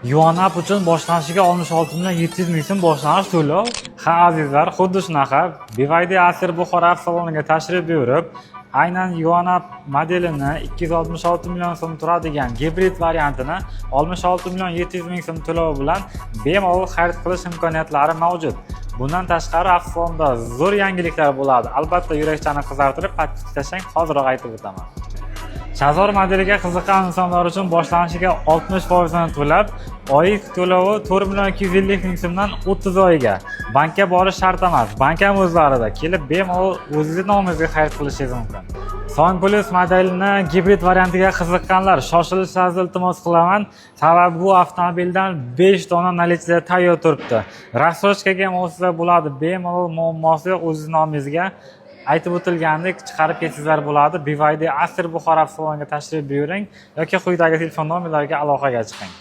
Yuanap uchun boshlanishiga 66 ming so'm boshlanish to'lov. Ha azizlar, xuddi shunaqa BYD Acer Buxoro avtosaloniga tashrif buyurib, aynan Yuanap modelini 266 million so'm turadigan gibrid variantini 66 ming so'm to'lovi bilan bemalol xarid qilish imkoniyatlari mavjud. Bundan tashqari avtosalonda zo'r yangiliklar bo'ladi. Albatta yurakchani qizartirib, podpiska tashlang, hozirroq aytib o'taman. Chazor modeliga qiziqqan insonlar uchun boshlanishiga 60% to'lab, oylik to'lovi 4 ming so'mdan 30 oyga. Bankka borish shart emas. Bank ham o'zlarida kelib bemalol o'zingiz nomingizga xarid qilishingiz mumkin. Son Plus modelini gibrid variantiga qiziqqanlar shoshilishingizni iltimos qilaman. Sababi bu avtomobildan 5 dona nalichda tayyor turibdi. Rassrochkaga ham olsa bo'ladi. Bemalol muammosi yo'q, o'zingiz nomingizga aytib o'tilgandek chiqarib ketsizlar bo'ladi. BYD Acer Buxoro avtosaloniga tashrif buyuring yoki quyidagi telefon nomerlariga aloqaga chiqing.